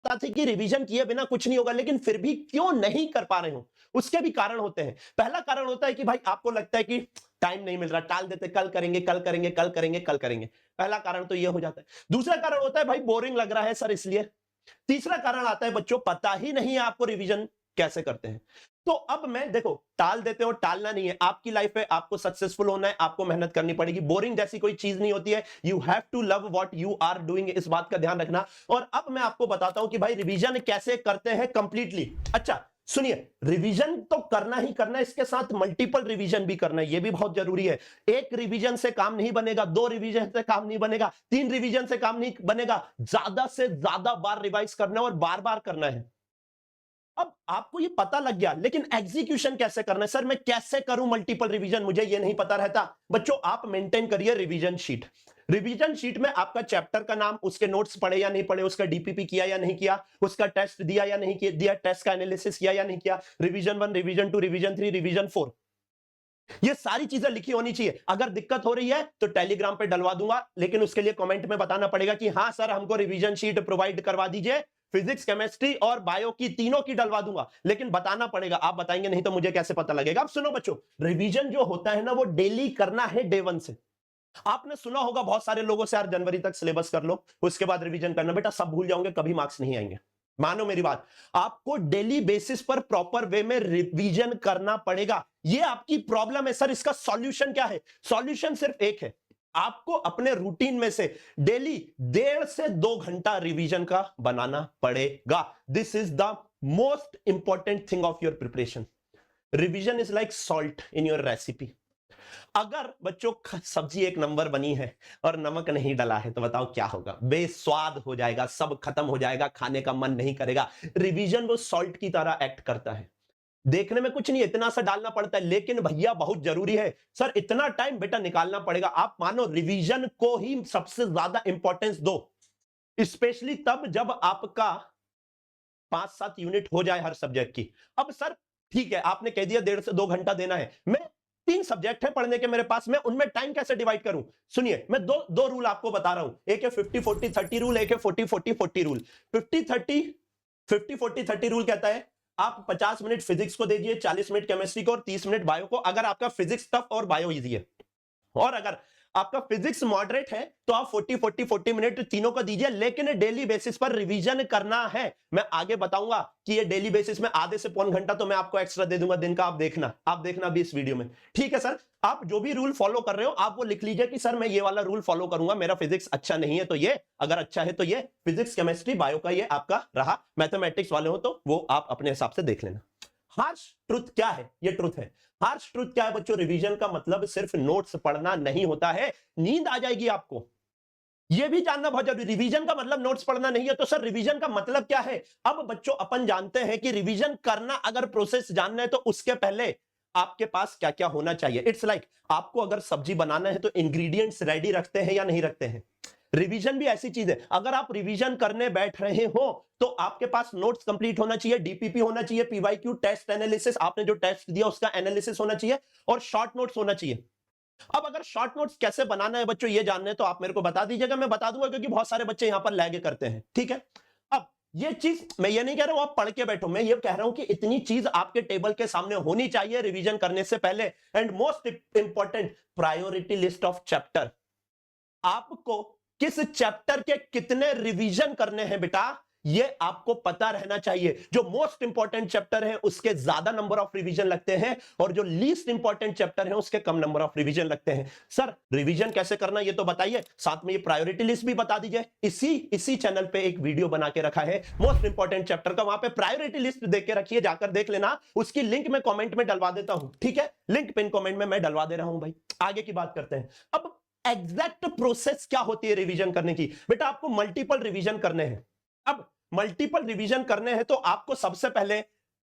पता थी कि रिवीजन किए बिना कुछ नहीं होगा, लेकिन फिर भी क्यों नहीं कर पा रहे हो, उसके भी कारण होते हैं। पहला कारण होता है कि भाई आपको लगता है कि टाइम नहीं मिल रहा, टाल देते, कल करेंगे कल करेंगे कल करेंगे कल करेंगे। पहला कारण तो यह हो जाता है। दूसरा कारण होता है भाई बोरिंग लग रहा है सर इसलिए। तीसरा कारण आता है बच्चों पता ही नहीं है आपको रिवीजन कैसे करते हैं। तो अब मैं देखो, टाल देते हो, टालना नहीं है, आपकी लाइफ है, आपको सक्सेसफुल होना है, आपको मेहनत करनी पड़ेगी। बोरिंग जैसी कोई चीज नहीं होती है। You have to love what you are doing, इस बात का ध्यान रखना। और अब मैं आपको बताता हूं कि भाई रिवीजन कैसे करते हैं कंप्लीटली। अच्छा सुनिए, रिवीजन तो करना ही करना है, इसके साथ मल्टीपल रिवीजन भी करना है, यह भी बहुत जरूरी है। एक रिवीजन से काम नहीं बनेगा, 2 रिवीजन से काम नहीं बनेगा, 3 रिवीजन से काम नहीं बनेगा, ज्यादा से ज्यादा बार रिवाइज करना है और बार बार करना है। अब आपको ये पता लग गया, लेकिन एग्जीक्यूशन कैसे करना है? सर मैं कैसे करूं मल्टीपल रिवीजन, मुझे ये नहीं पता रहता। बच्चों आप मेंटेन करिए रिवीजन शीट। रिवीजन शीट में आपका चैप्टर का नाम, उसके नोट्स पढ़े या नहीं पढ़े, उसका डीपीपी किया या नहीं किया, उसका टेस्ट दिया या नहीं किया, टेस्ट का एनालिसिस किया या नहीं किया, रिवीजन 1, रिवीजन 2, रिवीजन 3, रिवीजन 4, ये सारी चीजें लिखी होनी चाहिए। अगर दिक्कत हो रही है तो टेलीग्राम पे डलवा दूंगा, लेकिन उसके लिए कमेंट में बताना पड़ेगा कि हाँ सर हमको रिवीजन शीट प्रोवाइड करवा दीजिए, फिजिक्स केमिस्ट्री और बायो की तीनों की डलवा दूंगा, लेकिन बताना पड़ेगा। आप बताएंगे नहीं तो मुझे कैसे पता लगेगा? अब सुनो बच्चों, रिवीजन जो होता है ना वो डेली करना है, डे 1 से। आपने सुना होगा बहुत सारे लोगों से, यार जनवरी तक सिलेबस कर लो उसके बाद रिवीजन करना। बेटा सब भूल जाओगे, कभी मार्क्स नहीं आएंगे। मानो मेरी बात, आपको डेली बेसिस पर प्रॉपर वे में रिवीजन करना पड़ेगा। ये आपकी प्रॉब्लम है। सर इसका सॉल्यूशन क्या है? सॉल्यूशन सिर्फ एक है, आपको अपने रूटीन में से डेली 1.5 से 2 घंटा रिवीजन का बनाना पड़ेगा। This is the most important thing of your preparation. Revision is like salt in your recipe. अगर बच्चों सब्जी 1 नंबर बनी है और नमक नहीं डला है तो बताओ क्या होगा? बेस्वाद हो जाएगा, सब खत्म हो जाएगा, खाने का मन नहीं करेगा। रिवीजन वो सॉल्ट की तरह एक्ट करता है। देखने में कुछ नहीं, इतना सा डालना पड़ता है, लेकिन भैया बहुत जरूरी है। सर इतना टाइम बेटा निकालना पड़ेगा। आप मानो रिवीजन को ही सबसे ज्यादा इंपॉर्टेंस दो, स्पेशली तब जब आपका 5-7 यूनिट हो जाए हर सब्जेक्ट की। अब सर ठीक है, आपने कह दिया 1.5 से 2 घंटा देना है, मैं 3 सब्जेक्ट है पढ़ने के मेरे पास, मैं उनमें टाइम कैसे डिवाइड करूं? सुनिए, मैं दो रूल आपको बता रहा हूं। एक है 50-40-30 रूल, एक है 40-40-40 रूल। 50-40 रूल कहता है आप 50 मिनट फिजिक्स को दीजिए, 40 मिनट केमिस्ट्री को और 30 मिनट बायो को, अगर आपका फिजिक्स टफ और बायो इजी है। और अगर आपका फिजिक्स मॉडरेट है तो आप 40-40-40 मिनट तीनों को दीजिए, लेकिन डेली बेसिस पर रिवीजन करना है। मैं आगे बताऊंगा कि ये डेली बेसिस में आधे से पौन घंटा तो मैं आपको एक्स्ट्रा दे दूंगा दिन का। आप देखना भी इस वीडियो में, ठीक है सर? आप जो भी रूल फॉलो कर रहे हो आप वो लिख लीजिए कि सर मैं ये वाला रूल फॉलो करूंगा, मेरा फिजिक्स अच्छा नहीं है तो ये, अगर अच्छा है तो ये, फिजिक्स केमिस्ट्री बायो का ये आपका रहा, मैथमेटिक्स वाले हो तो वो आप अपने हिसाब से देख लेना। हार्श ट्रुथ क्या है? ये ट्रुथ है। हार्श ट्रुथ क्या है बच्चों? रिवीजन का मतलब सिर्फ नोट्स पढ़ना नहीं होता है। नींद आ जाएगी आपको, यह भी जानना बहुत जरूरी। रिवीजन का मतलब नोट्स पढ़ना नहीं है, तो सर रिवीजन का मतलब क्या है? अब बच्चों अपन जानते हैं कि रिवीजन करना, अगर प्रोसेस जानना है तो उसके पहले आपके पास क्या क्या होना चाहिए। इट्स लाइक आपको अगर सब्जी बनाना है तो इंग्रेडिएंट्स रेडी रखते हैं या नहीं रखते हैं? रिवीजन भी ऐसी चीज है, अगर आप रिवीजन करने बैठ रहे हो तो आपके पास नोट्स कंप्लीट होना चाहिए, डीपीपी होना चाहिए, पीवाईक्यू, टेस्ट एनालिसिस, आपने जो टेस्ट दिया उसका एनालिसिस होना चाहिए, और शॉर्ट नोट्स होना चाहिए। अब अगर शॉर्ट नोट्स कैसे बनाना है बच्चों ये जानना है तो आप मेरे को बता दीजिएगा, मैं बता दूंगा, क्योंकि बहुत सारे बच्चे यहां पर लैग करते हैं, ठीक है? अब ये चीज मैं ये नहीं कह रहा हूं आप पढ़ के बैठो, मैं ये कह रहा हूं कि इतनी चीज आपके टेबल के सामने होनी चाहिए रिवीजन करने से पहले। And most important, priority list of chapter. आपको किस चैप्टर के कितने रिवीजन करने हैं बेटा, ये आपको पता रहना चाहिए। जो मोस्ट इंपॉर्टेंट चैप्टर है उसके ज्यादा नंबर ऑफ रिवीजन लगते हैं, और जो लीस्ट इंपॉर्टेंट चैप्टर है उसके कम नंबर ऑफ रिवीजन लगते हैं। सर रिवीजन कैसे करना ये तो बताइए, साथ में ये प्रायोरिटी लिस्ट भी बता दीजिए। इसी चैनल पे एक वीडियो बना के रखा है मोस्ट इंपॉर्टेंट चैप्टर का, वहां पे प्रायोरिटी लिस्ट देख के रखिए, जाकर देख लेना। उसकी लिंक मैं कॉमेंट में डलवा देता हूं, ठीक है? लिंक पिन कॉमेंट में मैं डलवा दे रहा हूं भाई। आगे की बात करते हैं। अब एग्जैक्ट प्रोसेस क्या होती है रिवीजन करने की? बेटा आपको मल्टीपल रिवीजन करने हैं। अब मल्टीपल रिवीजन करने हैं तो आपको सबसे पहले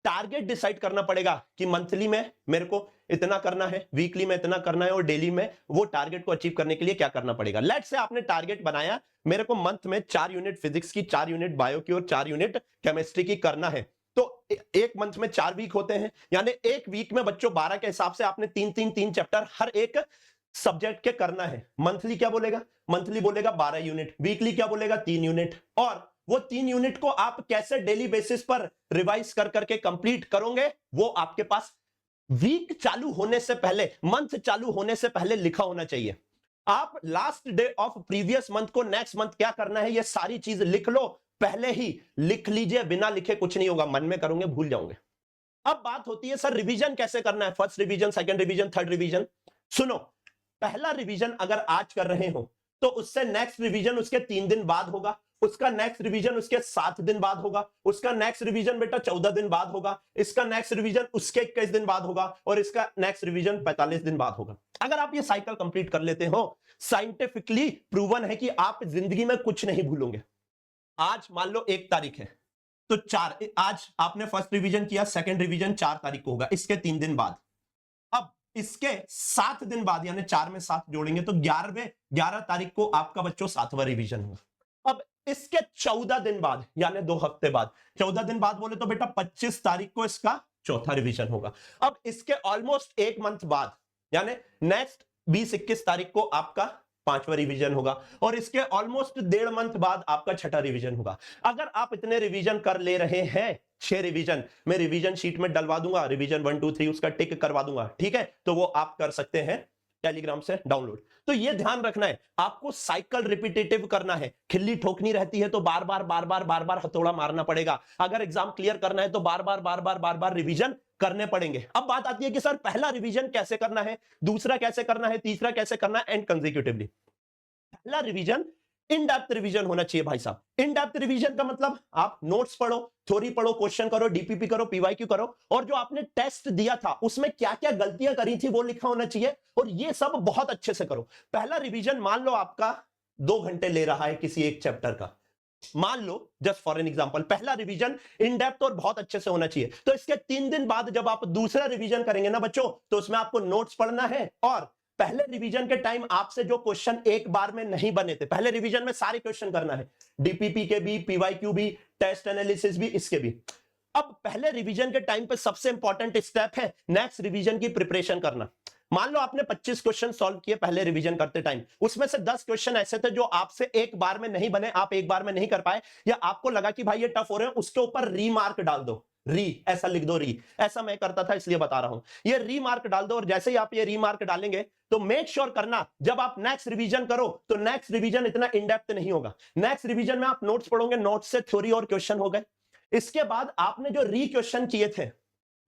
टारगेट डिसाइड करना पड़ेगा कि मंथली में मेरे को इतना करना है, वीकली में इतना करना है, और डेली में वो टारगेट को अचीव करने के लिए क्या करना पड़ेगा। लेट्स से आपने टारगेट बनाया, मेरे को मंथ में 4 यूनिट फिजिक्स की, 4 यूनिट बायो की और 4 यूनिट केमिस्ट्री की करना है। तो एक मंथ में 4 वीक होते हैं, यानी एक वीक में बच्चों 12 के हिसाब से आपने 3 चैप्टर हर एक सब्जेक्ट के करना है। मंथली क्या बोलेगा? मंथली बोलेगा 12 यूनिट, वीकली क्या बोलेगा? 3 यूनिट, और वो 3 यूनिट को आप कैसे डेली बेसिस पर रिवाइज कर करके कंप्लीट करोगे, वो आपके पास वीक चालू होने से पहले, मंथ चालू होने से पहले लिखा होना चाहिए। आप last day of previous month को नेक्स्ट मंथ क्या करना है, ये सारी चीज लिख लो, पहले ही लिख लीजिए, बिना लिखे कुछ नहीं होगा, मन में करोगे भूल जाओगे। अब बात होती है सर रिवीजन कैसे करना है, first revision, second revision, third revision. सुनो, पहला रिवीजन अगर आज कर रहे हो तो उससे नेक्स्ट रिवीजन उसके 3 दिन बाद होगा, उसका नेक्स्ट रिवीजन उसके 7 दिन बाद होगा, उसका नेक्स्ट रिवीजन बेटा 14 दिन बाद होगा, इसका नेक्स्ट रिवीजन उसके 21 दिन बाद होगा, और इसका नेक्स्ट रिवीजन 45 दिन बाद होगा। अगर आप ये साइकिल कंप्लीट कर लेते हो, साइंटिफिकली प्रूवन है कि आप जिंदगी में कुछ नहीं भूलोगे। आज मान लो 1 तारीख है, तो 4, आज आपने फर्स्ट रिवीजन किया, सेकंड रिवीजन 4 तारीख को होगा, इसके 3 दिन बाद। अब इसके 7 दिन बाद, यानी 4 में 7 जोड़ेंगे तो 11 तारीख को आपका बच्चों 7वां रिवीजन होगा। अब इसके 14 दिन बाद, यानी 2 हफ्ते बाद, 14 दिन बाद बोले तो बेटा 25 तारीख को इसका चौथा रिवीजन होगा। अब इसके ऑलमोस्ट 1 मंथ बाद, यानी नेक्स्ट 20-21 तारीख को आपका 5वां रिवीजन होगा, और इसके ऑलमोस्ट 1.5 मंथ बाद आपका 6ठा रिवीजन होगा। अगर आप इतने रिवीजन कर ले रहे हैं, 6 रिवीजन मैं रिवीजन शीट में डलवा दूंगा, रिवीजन 1 2 3 उसका टिक करवा दूंगा, ठीक है, तो वो आप कर सकते हैं टेलीग्राम से डाउनलोड। तो ये ध्यान रखना है, आपको साइकिल रिपीटेटिव करना है। खिल्ली ठोकनी रहती है तो बार बार हथौड़ा मारना पड़ेगा। अगर एग्जाम क्लियर करना है तो बार बार रिवीजन करने पड़ेंगे। अब बात आती है कि सर पहला रिवीजन कैसे करना है, दूसरा कैसे करना है, तीसरा कैसे करना है, एंड कंसेक्यूटिवली। पहला रिवीजन इन डेप्थ रिवीजन होना चाहिए भाई साहब। इन डेप्थ रिवीजन का मतलब आप नोट्स पढ़ो, थ्योरी पढ़ो, क्वेश्चन करो, डीपीपी करो, पीवाईक्यू करो, और जो आपने टेस्ट दिया था उसमें क्या क्या गलतियां करी थी वो लिखा होना चाहिए, और ये सब बहुत अच्छे से करो। पहला रिवीजन मान लो आपका 2 घंटे ले रहा है किसी एक चैप्टर का, मान लो जस्ट फॉर एन एग्जांपल, पहला रिवीजन इन डेप्थ और बहुत अच्छे से होना चाहिए। तो इसके 3 दिन बाद जब आप दूसरा रिवीजन करेंगे ना बच्चों, तो उसमें आपको नोट्स पढ़ना है, और पहले रिवीजन के टाइम आपसे जो क्वेश्चन एक बार में नहीं बने थे, पहले रिवीजन में सारे क्वेश्चन करना है, डीपीपी के भी, पीवाईक्यू भी, टेस्ट एनालिसिस भी, इसके भी। अब पहले रिवीजन के टाइम पे सबसे इंपॉर्टेंट स्टेप है नेक्स्ट रिवीजन की प्रिपरेशन करना। मान लो आपने 25 क्वेश्चन सॉल्व किए पहले रिवीजन करते टाइम, उसमें से 10 क्वेश्चन ऐसे थे जो आपसे एक बार में नहीं बने, आप एक बार में नहीं कर पाए, या आपको लगा कि भाई ये टफ हो रहे हैं, उसके ऊपर रीमार्क डाल दो, री ऐसा लिख दो, री, ऐसा मैं करता था इसलिए बता रहा हूं, ये रीमार्क डाल दो। और जैसे ही आप ये रीमार्क डालेंगे तो मेक श्योर करना जब आप नेक्स्ट रिवीजन करो तो नेक्स्ट रिवीजन इतना इन डेप्थ नहीं होगा। नेक्स्ट रिवीजन में आप नोट्स पढ़ोगे, नोट्स से थ्योरी और क्वेश्चन हो गए। इसके बाद आपने जो री क्वेश्चन किए थे,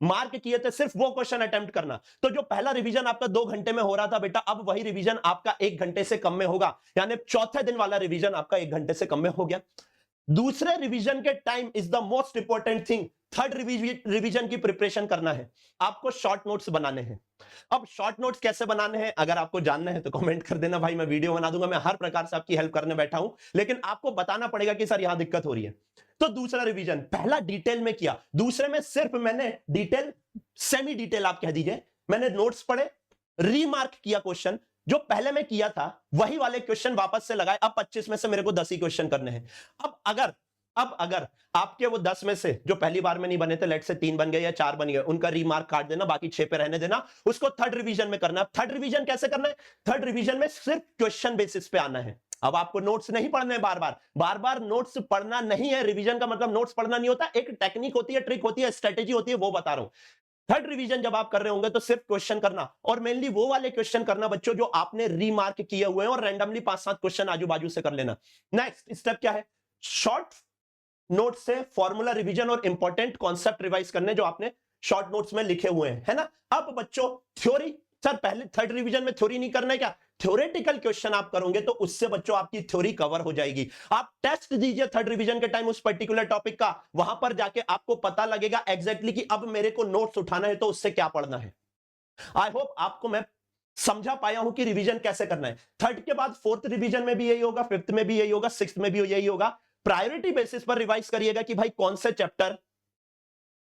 मार्क किए थे, सिर्फ वो क्वेश्चन अटेम्प्ट करना। तो जो पहला रिवीजन आपका 2 घंटे में हो रहा था बेटा, अब वही रिवीजन आपका 1 घंटे से कम में होगा, यानी चौथे दिन वाला रिवीजन आपका 1 घंटे से कम में हो गया। दूसरे रिवीजन के time is the most important thing, third revision की प्रिपरेशन करना है, आपको शॉर्ट नोट्स बनाने हैं। अब शॉर्ट नोट्स कैसे बनाने हैं अगर आपको जानना है तो कमेंट कर देना भाई, मैं वीडियो बना दूंगा, मैं हर प्रकार से आपकी हेल्प करने बैठा हूं, लेकिन आपको बताना पड़ेगा कि सर यहां दिक्कत हो रही है। तो दूसरा रिवीजन, पहला डिटेल में किया, दूसरे में सिर्फ मैंने डिटेल, सेमी डिटेल आप कह दीजिए, मैंने नोट्स पढ़े, रीमार्क किया क्वेश्चन, जो पहले मैं किया था वही वाले क्वेश्चन वापस से लगाए। अब 25 में से मेरे को 10 ही क्वेश्चन करने हैं। अब अगर आपके वो 10 में से जो पहली बार में नहीं बने थे, लेट से 3 बन गए या 4 बन गए, उनका रीमार्क काट देना, बाकी 6 पे रहने देना, उसको थर्ड रिवीजन में करना है। थर्ड रिवीजन कैसे करना है, थर्ड रिवीजन में सिर्फ क्वेश्चन बेसिस पे आना है। अब आपको नोट्स नहीं पढ़ने, बार बार नोट्स पढ़ना नहीं है। रिवीजन का मतलब नोट्स पढ़ना नहीं होता, एक टेक्निक होती है, ट्रिक होती है, स्ट्रेटेजी होती है, वो बता रहा हूं। थर्ड रिवीजन जब आप कर रहे होंगे तो सिर्फ क्वेश्चन करना, और मेनली वो वाले क्वेश्चन करना बच्चों जो आपने रीमार्क किए हुए हैं, और रैंडमली 5-7 क्वेश्चन आजू बाजू से कर लेना। नेक्स्ट स्टेप क्या है, शॉर्ट नोट से फॉर्मूला रिवीजन और इंपॉर्टेंट कॉन्सेप्ट रिवाइज करने जो आपने शॉर्ट नोट्स में लिखे हुए हैं, है ना। अब बच्चों थ्योरी, सर पहले थर्ड रिवीजन में थ्योरी नहीं करना है क्या, थ्योरेटिकल क्वेश्चन आप करोगे तो उससे बच्चों आपकी थ्योरी कवर हो जाएगी। आप टेस्ट दीजिए थर्ड रिवीजन के टाइम उस पर्टिकुलर टॉपिक का, वहां पर जाके आपको पता लगेगा एग्जैक्टली कि अब मेरे को नोट्स उठाना है तो उससे क्या पढ़ना है। आई होप आपको मैं समझा पाया हूं कि रिवीजन कैसे करना है। थर्ड के बाद फोर्थ रिवीजन में भी यही होगा, फिफ्थ में भी यही होगा, सिक्स्थ में भी यही होगा। प्रायोरिटी बेसिस पर रिवाइज करिएगा कि भाई कौन से चैप्टर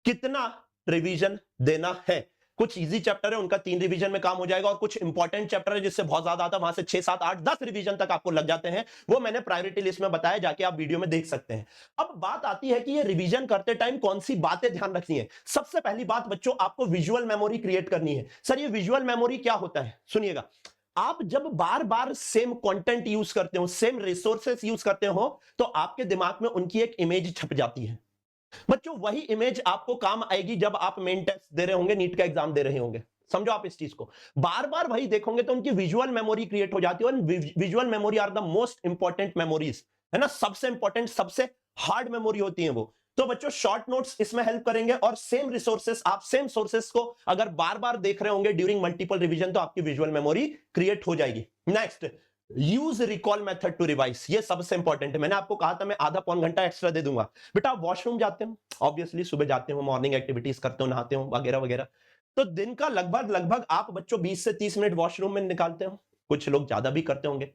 कितना रिवीजन देना है। कुछ इजी चैप्टर है उनका 3 रिवीजन में काम हो जाएगा, और कुछ इंपॉर्टेंट चैप्टर है जिससे बहुत ज्यादा आता है, वहां से 6, 7, 8, 10 रिवीजन तक आपको लग जाते हैं। वो मैंने प्रायोरिटी लिस्ट में बताया, जाके आप वीडियो में देख सकते हैं। अब बात आती है कि ये रिवीजन करते टाइम कौन सी बातें ध्यान रखनी है। सबसे पहली बात बच्चों, आपको विजुअल मेमोरी क्रिएट करनी है। सर ये विजुअल मेमोरी क्या होता है, सुनिएगा। आप जब बार बार सेम कंटेंट यूज करते हो, सेम रिसोर्सेस यूज करते हो, तो आपके दिमाग में उनकी एक इमेज छप जाती है। बच्चों वही इमेज आपको काम आएगी जब आप मेन टेस्ट दे रहे होंगे, नीट का एग्जाम दे रहे होंगे। समझो आप इस चीज को, बार बार वही देखोगे तो उनकी विजुअल मेमोरी क्रिएट हो जाती है। और visual memory are the most important memories, है ना, सबसे इंपॉर्टेंट, सबसे हार्ड मेमोरी होती है वो। तो बच्चों शॉर्ट नोट्स इसमें हेल्प करेंगे, और सेम रिसोर्सेस, आप सेम सोर्सेस को अगर बार बार देख रहे होंगे ड्यूरिंग मल्टीपल रिवीजन, तो आपकी विजुअल मेमोरी क्रिएट हो जाएगी। Next, use recall method to revise. ये सबसे इंपॉर्टेंट है। मैंने आपको कहा था मैं आधा पौन घंटा एक्स्ट्रा दे दूंगा। बेटा आप वॉशरूम जाते हो, ऑब्वियसली सुबह जाते हो, मॉर्निंग एक्टिविटीज करते हो, नहाते हो वगैरह वगैरह, तो दिन का लगभग लगभग आप बच्चों 20 से 30 मिनट वॉशरूम में निकालते हो। कुछ लोग ज्यादा भी करते होंगे।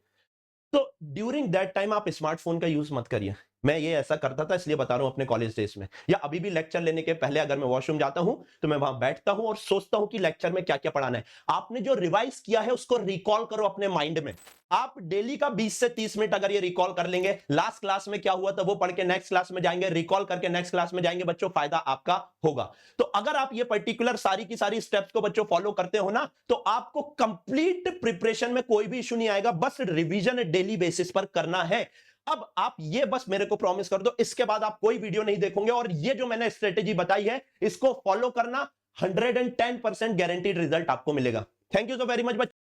तो ड्यूरिंग दैट टाइम आप स्मार्टफोन का यूज मत करिए। मैं ये ऐसा करता था, इसलिए बता रहा हूं अपने कॉलेज डेज में, या अभी भी लेक्चर लेने के पहले अगर मैं वॉशरूम जाता हूं तो मैं वहां बैठता हूं और सोचता हूं कि लेक्चर में क्या क्या पढ़ाना है। आपने जो रिवाइज किया है उसको रिकॉल करो अपने माइंड में। आप डेली का 20 से 30 मिनट अगर ये रिकॉल कर लेंगे, लास्ट क्लास में क्या हुआ था वो पढ़ के नेक्स्ट क्लास में जाएंगे, रिकॉल करके नेक्स्ट क्लास में जाएंगे, बच्चों फायदा आपका होगा। तो अगर आप ये पर्टिकुलर सारी की सारी स्टेप्स को बच्चों फॉलो करते हो ना, तो आपको कंप्लीट प्रिपरेशन में कोई भी इशू नहीं आएगा। बस रिवीजन डेली बेसिस पर करना है। अब आप ये बस मेरे को प्रॉमिस कर दो, इसके बाद आप कोई वीडियो नहीं देखोगे, और ये जो मैंने स्ट्रेटेजी बताई है इसको फॉलो करना, 110% गारंटीड रिजल्ट आपको मिलेगा। Thank you so very much.